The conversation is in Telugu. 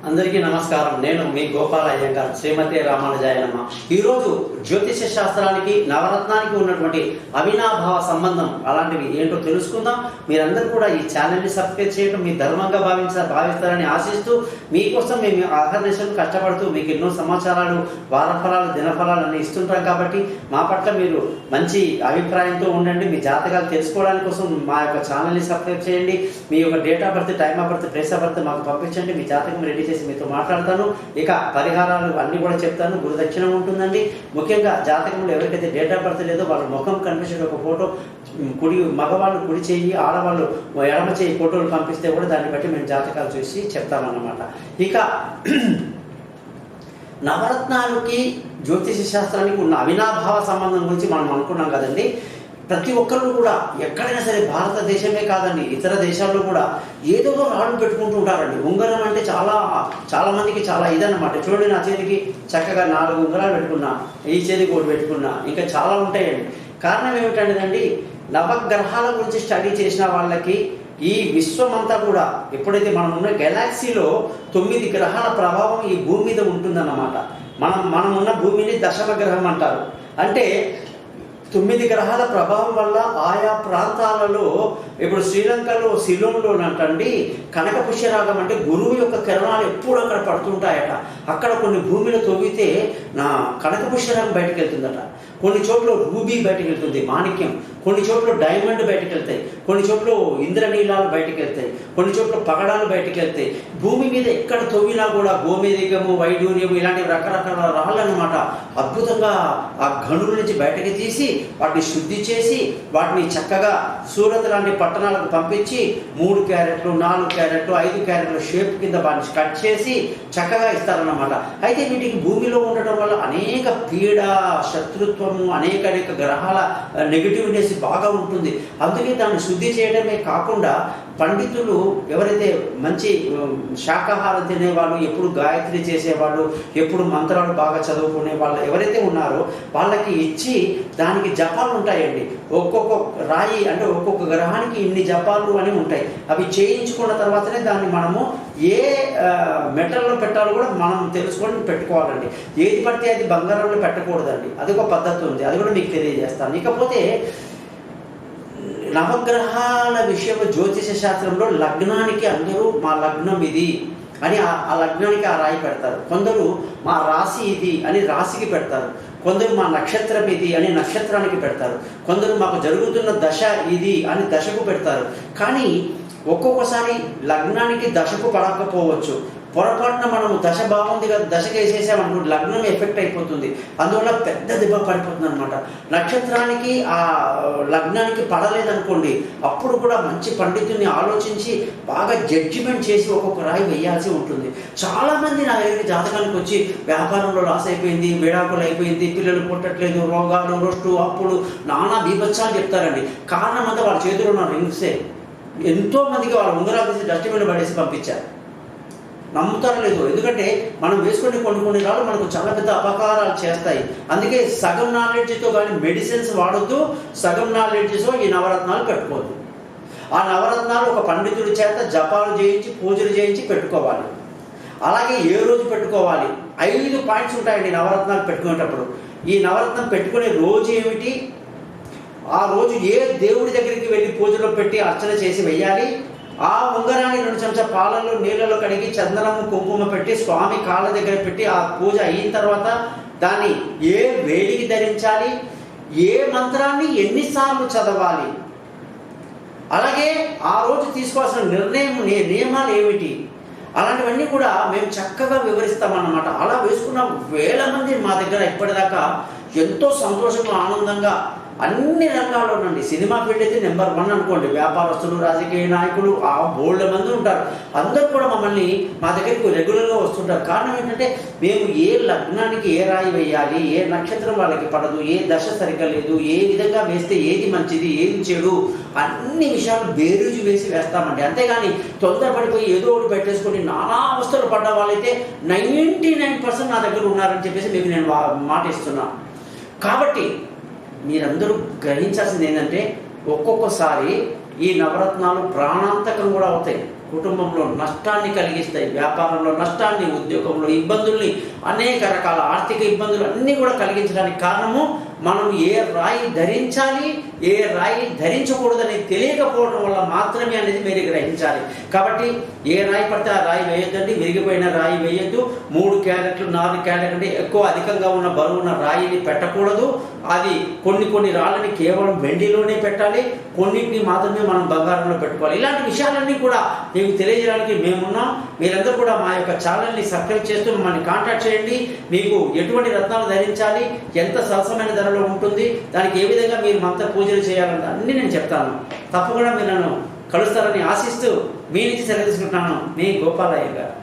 అందరికీ నమస్కారం. నేను మీ గోపాల అయ్యంగార్, శ్రీమతి రామానుజాయనమ్మ. ఈరోజు జ్యోతిష శాస్త్రానికి నవరత్నానికి ఉన్నటువంటి అవినాభావ సంబంధం అలాంటివి ఏంటో తెలుసుకుందాం. మీరందరూ కూడా ఈ ఛానల్ని సబ్స్క్రైబ్ చేయడం మీ ధర్మంగా భావిస్తారని ఆశిస్తూ, మీకోసం మేము అహర్నిశలు కష్టపడుతూ మీకు ఎన్నో సమాచారాలు, వారఫలాలు, దినఫలాలు అన్నీ ఇస్తుంటాం. కాబట్టి మా పట్ల మీరు మంచి అభిప్రాయంతో ఉండండి. మీ జాతకాలు తెలుసుకోవడానికి కోసం మా యొక్క ఛానల్ని సబ్స్క్రైబ్ చేయండి. మీ యొక్క date of birth, time of birth, place of birth మాకు పంపించండి. మీ జాతకం రెడీ చేసి మీతో మాట్లాడతాను. ఇక పరిహారాలు అన్ని కూడా చెప్తాను. గురుదక్షిణ ఉంటుందండి. ముఖ్యంగా జాతకంలో ఎవరికైతే డేట్ ఆఫ్ బర్త్ లేదో వాళ్ళ ముఖం కనిపించిన ఒక ఫోటో, మగవాళ్ళు కుడి చేయి, ఆడవాళ్ళు ఎడమ చేయి ఫోటోలు పంపిస్తే కూడా దాన్ని బట్టి మేము జాతకాలు చూసి చెప్తామన్నమాట. ఇక నవరత్నాలకి జ్యోతిష శాస్త్రానికి ఉన్న అవినాభావ సంబంధం గురించి మనం అనుకున్నాం కదండి. ప్రతి ఒక్కరు కూడా ఎక్కడైనా సరే, భారతదేశమే కాదండి, ఇతర దేశాల్లో కూడా ఏదో రాళ్ళు పెట్టుకుంటూ ఉంటారండి. ఉంగరం అంటే చాలా మందికి చాలా ఇదన్నమాట. చూడండి, నా చేతికి చక్కగా 4 ఉంగరాలు పెట్టుకున్నా, ఈ చేతికి ఒకటి పెట్టుకున్నా, ఇంకా చాలా ఉంటాయండి. కారణం ఏమిటండి, నవగ్రహాల గురించి స్టడీ చేసిన వాళ్ళకి ఈ విశ్వమంతా కూడా, ఎప్పుడైతే మనం ఉన్న గెలాక్సీలో 9 గ్రహాల ప్రభావం ఈ భూమి మీద ఉంటుందన్నమాట. మనం ఉన్న భూమిని దశమ గ్రహం అంటారు. అంటే 9 గ్రహాల ప్రభావం వల్ల ఆయా ప్రాంతాలలో, ఇప్పుడు శ్రీలంకలో సిలోన్లో అంటండి, కనక పుష్యరాగం అంటే గురువు యొక్క కిరణాలు ఎప్పుడు అక్కడ పడుతుంటాయట. అక్కడ కొన్ని భూమిలో తవ్వితే నా కనక పుష్యరాగం బయటకు వెళ్తుందట. కొన్ని చోట్ల రూబీ బయటకు వెళ్తుంది, మాణిక్యం. కొన్ని చోట్ల డైమండ్ బయటకు వెళ్తాయి. కొన్ని చోట్ల ఇంద్రనీలాలు బయటకు వెళ్తాయి. కొన్ని చోట్ల పగడాలు బయటకు వెళ్తాయి. భూమి మీద ఎక్కడ తవ్వినా కూడా గోమేధికము, వైడూర్యము ఇలాంటి రకరకాల రాళ్ళు అన్నమాట అద్భుతంగా ఆ గనుల నుంచి బయటకు తీసి వాటిని శుద్ధి చేసి వాటిని చక్కగా సూరత్ లాంటి పట్టణాలకు పంపించి 3 క్యారెట్లు, 4 క్యారెట్లు, 5 క్యారెట్ల షేప్ కింద వాటిని కట్ చేసి చక్కగా ఇస్తారన్నమాట. అయితే వీటికి భూమిలో ఉండటం వల్ల అనేక పీడ, శత్రుత్వము, అనేక గ్రహాల నెగిటివ్నెస్ బాగా ఉంటుంది. అందుకే దాన్ని శుద్ధి చేయడమే కాకుండా పండితులు ఎవరైతే మంచి శాకాహారం తినేవాళ్ళు, ఎప్పుడు గాయత్రి చేసేవాళ్ళు, ఎప్పుడు మంత్రాలు బాగా చదువుకునే వాళ్ళు ఎవరైతే ఉన్నారో వాళ్ళకి ఇచ్చి దానికి జపాలు ఉంటాయండి. ఒక్కొక్క రాయి అంటే ఒక్కొక్క గ్రహానికి ఇన్ని జపాలు అని ఉంటాయి. అవి చేయించుకున్న తర్వాతనే దాన్ని మనము ఏ మెటల్లో పెట్టాలో కూడా మనం తెలుసుకొని పెట్టుకోవాలండి. ఏది పడితే అది బంగారంలో పెట్టకూడదండి. అది ఒక పద్ధతి ఉంది, అది కూడా మీకు తెలియజేస్తాను. ఇకపోతే నవగ్రహాల విషయంలో జ్యోతిష శాస్త్రంలో లగ్నానికి అందరూ మా లగ్నం ఇది అని ఆ లగ్నానికి ఆ రాయి పెడతారు. కొందరు మా రాశి ఇది అని రాశికి పెడతారు. కొందరు మా నక్షత్రం ఇది అని నక్షత్రానికి పెడతారు. కొందరు మాకు జరుగుతున్న దశ ఇది అని దశకు పెడతారు. కానీ ఒక్కొక్కసారి లగ్నానికి దశకు పడకపోవచ్చు. పొరపాటున మనము దశ బాగుంది కదా, దశకు వేసేసామనుకుంటే లగ్నం ఎఫెక్ట్ అయిపోతుంది. అందువల్ల పెద్ద దెబ్బ పడిపోతుంది అనమాట. నక్షత్రానికి ఆ లగ్నానికి పడలేదనుకోండి, అప్పుడు కూడా మంచి పండితుల్ని ఆలోచించి బాగా జడ్జిమెంట్ చేసి ఒక్కొక్క రాయి వేయాల్సి ఉంటుంది. చాలామంది నా దగ్గరికి జాతకానికి వచ్చి వ్యాపారంలో లాస్ అయిపోయింది, విడాకులు అయిపోయింది, పిల్లలు పుట్టట్లేదు, రోగాలు, రొస్టు, అప్పులు, నానా బీభత్సాలు చెప్తారండి. కారణం అంతా వాళ్ళ చేతిలో ఉన్న రింగ్సే. ఎంతో మందికి వాళ్ళ ఉంగరాలు తీసి డస్ట్బిన్లో పడేసి పంపించారు. నమ్ముతారో లేదు, ఎందుకంటే మనం వేసుకునే కొన్ని రాళ్ళు మనకు చాలా పెద్ద అపకారాలు చేస్తాయి. అందుకే సగం నాలెడ్జ్తో కానీ మెడిసిన్స్ వాడొద్దు, సగం నాలెడ్జ్తో ఈ నవరత్నాలు పెట్టుకోవద్దు. ఆ నవరత్నాలు ఒక పండితుడి చేత జపాలు చేయించి, పూజలు చేయించి పెట్టుకోవాలి. అలాగే ఏ రోజు పెట్టుకోవాలి, 5 పాయింట్స్ ఉంటాయండి నవరత్నాలు పెట్టుకునేటప్పుడు. ఈ నవరత్నం పెట్టుకునే రోజు ఏమిటి, ఆ రోజు ఏ దేవుడి దగ్గరికి వెళ్ళి పూజలో పెట్టి అర్చన చేసి వెయ్యాలి, ఆ ఉంగరాన్ని 2 చెంచా పాలలో నీళ్ళలో కడిగి చందనము, కుంకుమ పెట్టి స్వామి కాళ్ళ దగ్గర పెట్టి ఆ పూజ అయిన తర్వాత దాన్ని ఏ వేడికి ధరించాలి, ఏ మంత్రాన్ని ఎన్నిసార్లు చదవాలి, అలాగే ఆ రోజు తీసుకోవాల్సిన నియమాలు ఏమిటి, అలాంటివన్నీ కూడా మేము చక్కగా వివరిస్తామన్నమాట. అలా వేసుకున్న వేల మంది మా దగ్గర ఇప్పటిదాకా ఎంతో సంతోషంగా, ఆనందంగా అన్ని రంగాల్లోనండి. సినిమా ఫీల్డ్ అయితే నెంబర్ 1 అనుకోండి. వ్యాపారస్తులు, రాజకీయ నాయకులు బోల్డ్ మంది ఉంటారు. అందరూ కూడా మా దగ్గరికి రెగ్యులర్గా వస్తుంటారు. కారణం ఏంటంటే మేము ఏ లగ్నానికి ఏ రాయి వేయాలి, ఏ నక్షత్రం వాళ్ళకి పడదు, ఏ దశ సరిగ్గా లేదు, ఏ విధంగా వేస్తే ఏది మంచిది, ఏది చెడు, అన్ని విషయాలు బేరీజు వేసి వేస్తామండి. అంతేగాని తొందరపడిపోయి ఏదో ఒకటి పెట్టేసుకొని నానా అవస్థలు పడ్డ వాళ్ళైతే 99% నా దగ్గర ఉన్నారని చెప్పేసి మీకు నేను మాట ఇస్తున్నాను. కాబట్టి మీరందరూ గ్రహించాల్సింది ఏంటంటే, ఒక్కొక్కసారి ఈ నవరత్నాలు ప్రాణాంతకం కూడా అవుతాయి. కుటుంబంలో నష్టాన్ని కలిగిస్తాయి, వ్యాపారంలో నష్టాన్ని, ఉద్యోగంలో ఇబ్బందుల్ని, అనేక రకాల ఆర్థిక ఇబ్బందులు అన్నీ కూడా కలిగించడానికి కారణము మనం ఏ రాయి ధరించాలి, ఏ రాయి ధరించకూడదని తెలియకపోవడం వల్ల మాత్రమే అనేది మీరు గ్రహించాలి. కాబట్టి ఏ రాయి పడితే ఆ రాయి వేయొద్దండి, విరిగిపోయిన రాయి వేయొద్దు. 3 క్యారెట్లు 4 క్యారెట్ కంటే ఎక్కువ అధికంగా ఉన్న బరువున్న రాయిని పెట్టకూడదు. అది కొన్ని రాళ్ళని కేవలం వెండిలోనే పెట్టాలి, కొన్నింటిని మాత్రమే మనం బంగారంలో పెట్టుకోవాలి. ఇలాంటి విషయాలన్నీ కూడా మీకు తెలియజేయడానికి మేమున్నాం. మీరందరూ కూడా మా యొక్క ఛానల్ని సబ్స్క్రైబ్ చేస్తూ మమ్మల్ని కాంటాక్ట్ చేయండి. మీకు ఎటువంటి రత్నాలు ధరించాలి, ఎంత సరసమైన ధరలో ఉంటుంది, దానికి ఏ విధంగా మీరు మంత్ర పూజలు చేయాలని అన్నీ నేను చెప్తాను. తప్పకుండా మీరు నన్ను కలుస్తారని ఆశిస్తూ మీ నుంచి సెలవు తీసుకుంటున్నాను. మీ గోపాలయ్య గారు.